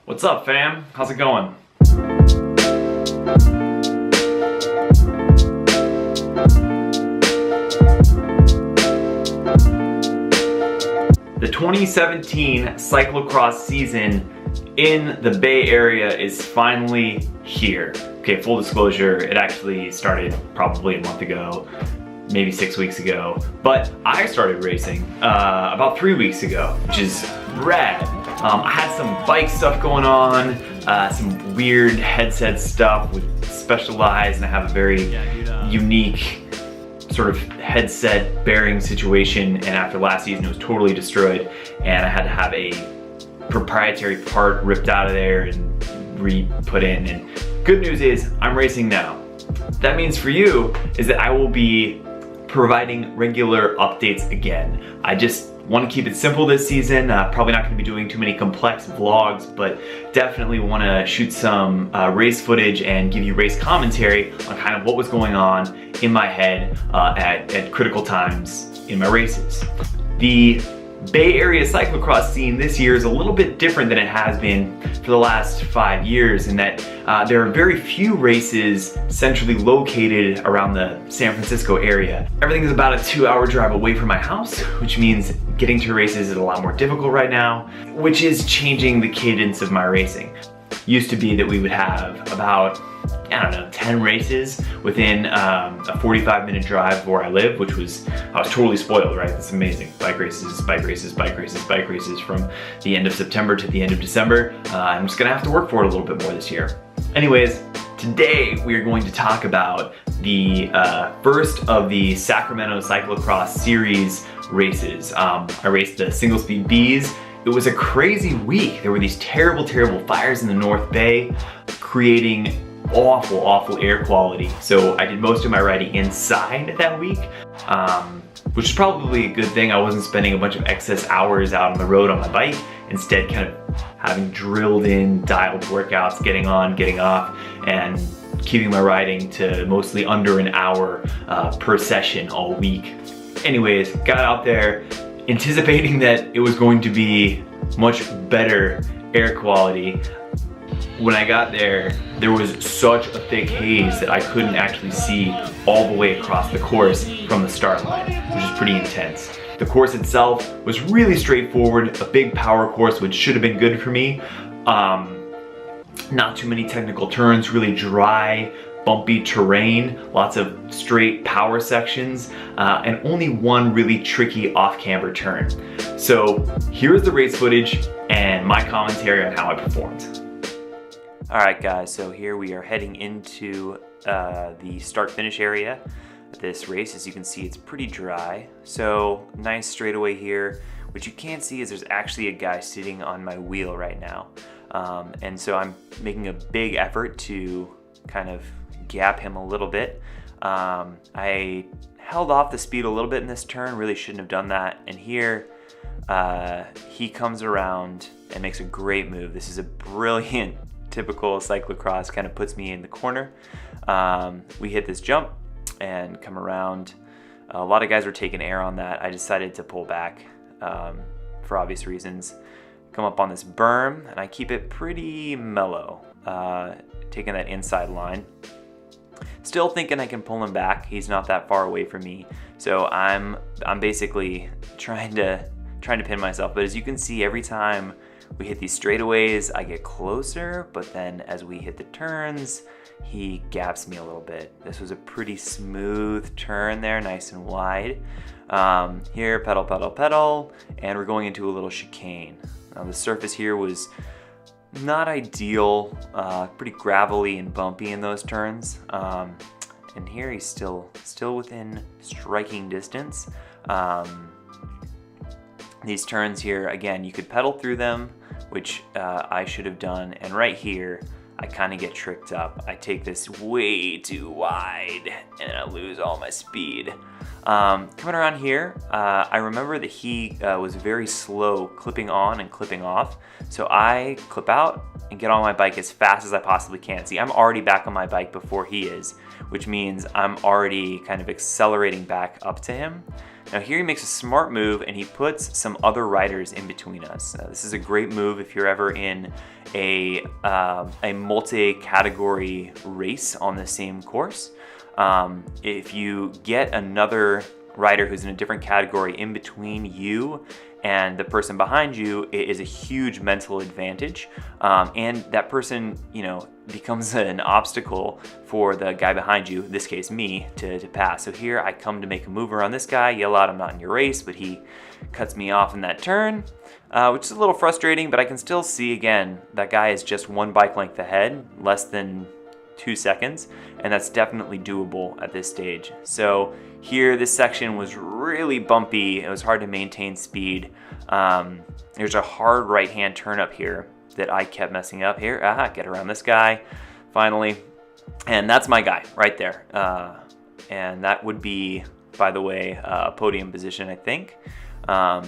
What's up, fam? How's it going? The 2017 cyclocross season in the Bay Area is finally here. Okay, full disclosure, it actually started probably a month ago, maybe 6 weeks ago, but I started racing about 3 weeks ago, which is rad. I had some bike stuff going on, some weird headset stuff with Specialized, and I have a very unique sort of headset bearing situation, and after last season it was totally destroyed, and I had to have a proprietary part ripped out of there and re-put in. And good news is I'm racing now. That means for you is that I will be providing regular updates again. I just want to keep it simple this season. Probably not going to be doing too many complex vlogs, but definitely want to shoot some race footage and give you race commentary on kind of what was going on in my head at critical times in my races. The Bay Area cyclocross scene this year is a little bit different than it has been for the last 5 years, in that there are very few races centrally located around the San Francisco area. Everything is about a 2-hour drive away from my house, which means getting to races is a lot more difficult right now, which is changing the cadence of my racing. Used to be that we would have about, I don't know, 10 races within a 45-minute drive where I live, which was, I was totally spoiled, right? That's amazing. Bike races, bike races, bike races, bike races from the end of September to the end of December. I'm just gonna have to work for it a little bit more this year. Anyways, today we are going to talk about the first of the Sacramento Cyclocross Series races. I raced the single speed Bs. It was a crazy week. There were these terrible, terrible fires in the North Bay, creating awful air quality. So I did most of my riding inside that week, which is probably a good thing. I wasn't spending a bunch of excess hours out on the road on my bike, instead kind of having drilled in dialed workouts, getting on, getting off, and keeping my riding to mostly under an hour per session all week. Anyways, got out there anticipating that it was going to be much better air quality. When I got there, there was such a thick haze that I couldn't actually see all the way across the course from the start line, which is pretty intense. The course itself was really straightforward, a big power course, which should have been good for me. Not too many technical turns, really dry, bumpy terrain, lots of straight power sections, and only one really tricky off-camber turn. So here's the race footage and my commentary on how I performed. Alright guys, so here we are heading into the start-finish area of this race. As you can see, it's pretty dry. So nice straightaway here. What you can't see is there's actually a guy sitting on my wheel right now. And so I'm making a big effort to kind of gap him a little bit. I held off the speed a little bit in this turn, really shouldn't have done that. And here he comes around and makes a great move. This is a brilliant typical cyclocross, kind of puts me in the corner. We hit this jump and come around. A lot of guys were taking air on that. I decided to pull back for obvious reasons. Come up on this berm, and I keep it pretty mellow, taking that inside line. Still thinking I can pull him back. He's not that far away from me, so I'm basically trying to pin myself. But as you can see, every time we hit these straightaways, I get closer, but then as we hit the turns, he gaps me a little bit. This was a pretty smooth turn there, nice and wide. Here, pedal, pedal, pedal, and we're going into a little chicane. Now the surface here was not ideal, pretty gravelly and bumpy in those turns. And here he's still within striking distance. These turns here, again, you could pedal through them, which I should have done. And right here, I kind of get tricked up. I take this way too wide and I lose all my speed. Coming around here, I remember that he was very slow clipping on and clipping off. So I clip out and get on my bike as fast as I possibly can. See, I'm already back on my bike before he is, which means I'm already kind of accelerating back up to him. Now here he makes a smart move and he puts some other riders in between us. This is a great move if you're ever in a multi-category race on the same course. If you get another rider who's in a different category in between you and the person behind you, it is a huge mental advantage. And that person, becomes an obstacle for the guy behind you, in this case me, to pass. So here I come to make a move around this guy, yell out, "I'm not in your race," but he cuts me off in that turn, which is a little frustrating, but I can still see, again, that guy is just one bike length ahead, less than 2 seconds, and that's definitely doable at this stage. So here, this section was really bumpy. It was hard to maintain speed. There's a hard right-hand turn up here that I kept messing up here. Get around this guy, finally. And that's my guy right there. And that would be, by the way, a podium position, I think.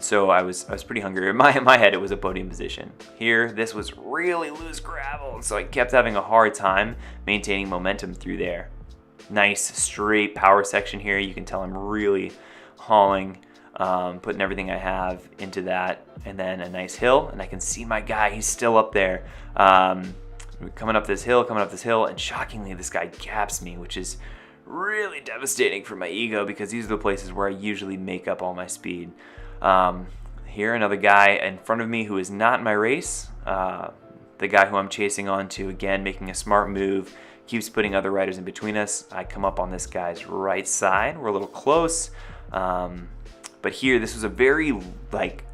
So I was pretty hungry. In my head, it was a podium position. Here, this was really loose gravel, so I kept having a hard time maintaining momentum through there. Nice straight power section here. You can tell I'm really hauling, putting everything I have into that, and then a nice hill, and I can see my guy. He's still up there. Coming up this hill, and shockingly, this guy gaps me, which is really devastating for my ego because these are the places where I usually make up all my speed. Here, another guy in front of me who is not in my race. The guy who I'm chasing onto, again, making a smart move, keeps putting other riders in between us. I come up on this guy's right side. We're a little close. But here, this was a very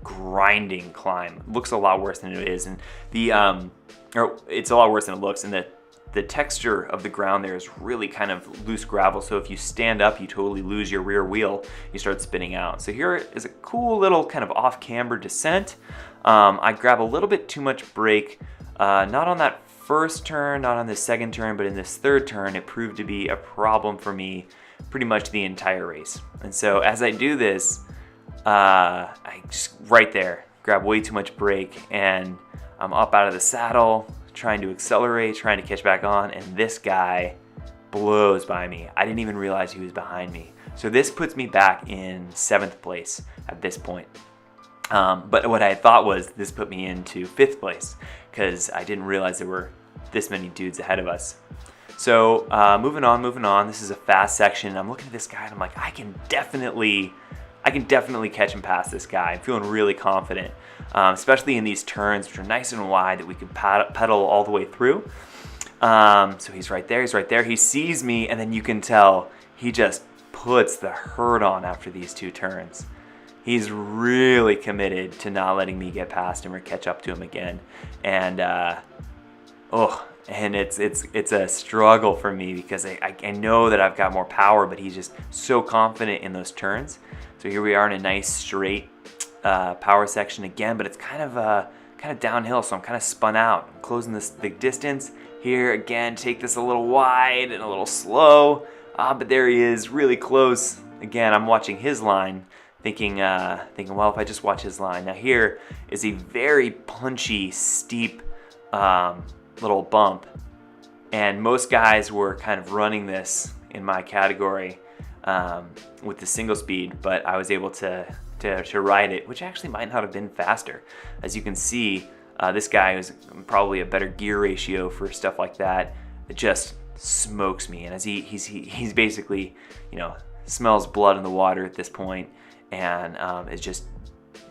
grinding climb. It looks a lot worse than it is, and it's a lot worse than it looks. And the texture of the ground there is really kind of loose gravel. So if you stand up, you totally lose your rear wheel. You start spinning out. So here is a cool little kind of off-camber descent. I grab a little bit too much brake, not on that first turn, not on the second turn, but in this third turn, it proved to be a problem for me pretty much the entire race. And so as I do this, I just right there grab way too much brake, and I'm up out of the saddle, trying to accelerate, trying to catch back on, and this guy blows by me. I didn't even realize he was behind me. So this puts me back in 7th place at this point. But what I thought was this put me into 5th place because I didn't realize there were this many dudes ahead of us. So moving on. This is a fast section. I'm looking at this guy and I'm like, I can definitely catch and pass this guy. I'm feeling really confident, especially in these turns, which are nice and wide that we can pedal all the way through. So he's right there. He sees me, and then you can tell he just puts the hurt on after these 2 turns. He's really committed to not letting me get past him or catch up to him again. And it's a struggle for me because I know that I've got more power, but he's just so confident in those turns. So here we are in a nice straight power section again, but it's kind of downhill, so I'm kind of spun out. I'm closing this big distance. Here again, take this a little wide and a little slow, but there he is, really close. Again, I'm watching his line, thinking, well, if I just watch his line. Now here is a very punchy, steep little bump, and most guys were kind of running this in my category with the single speed, but I was able to ride it, which actually might not have been faster. As you can see, this guy is probably a better gear ratio for stuff like that. It just smokes me, and as he's basically, smells blood in the water at this point, and is just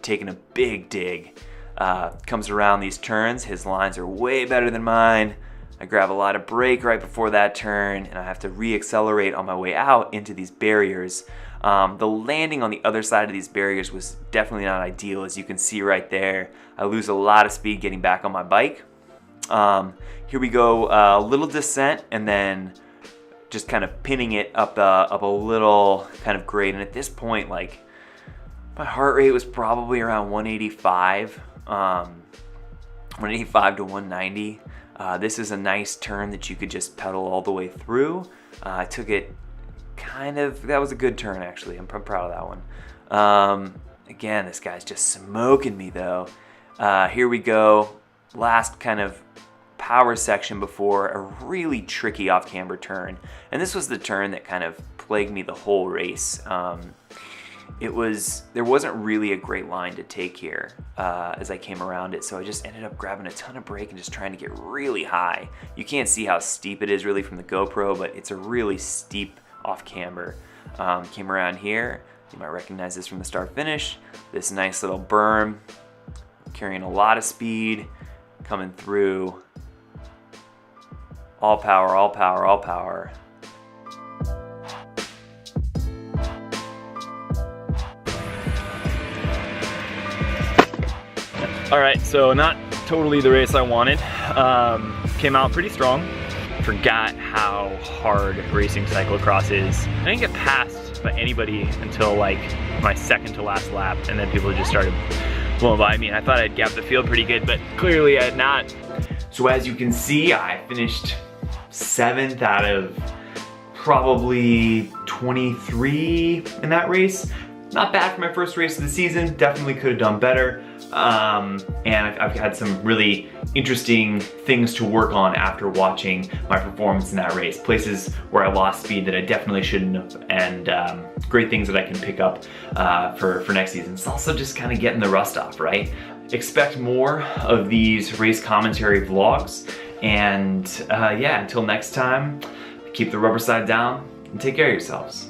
taking a big dig. Comes around these turns. His lines are way better than mine. I grab a lot of brake right before that turn, and I have to re-accelerate on my way out into these barriers. The landing on the other side of these barriers was definitely not ideal, as you can see right there. I lose a lot of speed getting back on my bike. Here we go, a little descent, and then just kind of pinning it up a little kind of grade. And at this point, my heart rate was probably around 185, 185 to 190. This is a nice turn that you could just pedal all the way through. I took it that was a good turn actually. I'm proud of that one. Again, this guy's just smoking me though. Here we go. Last kind of power section before a really tricky off-camber turn. And this was the turn that kind of plagued me the whole race. there wasn't really a great line to take here as I came around it, so I just ended up grabbing a ton of brake and just trying to get really high. You can't see how steep it is really from the GoPro, but it's a really steep off camber. Came around here, you might recognize this from the start finish, this nice little berm, carrying a lot of speed, coming through, all power, all power, all power. All right, so not totally the race I wanted. Came out pretty strong. Forgot how hard racing cyclocross is. I didn't get passed by anybody until like my second to last lap, and then people just started blowing by me. I thought I'd gap the field pretty good, but clearly I had not. So as you can see, I finished 7th out of probably 23 in that race. Not bad for my first race of the season, definitely could have done better. And I've had some really interesting things to work on after watching my performance in that race. Places where I lost speed that I definitely shouldn't have, and great things that I can pick up for next season. It's also just kind of getting the rust off, right? Expect more of these race commentary vlogs, and yeah, until next time, keep the rubber side down and take care of yourselves.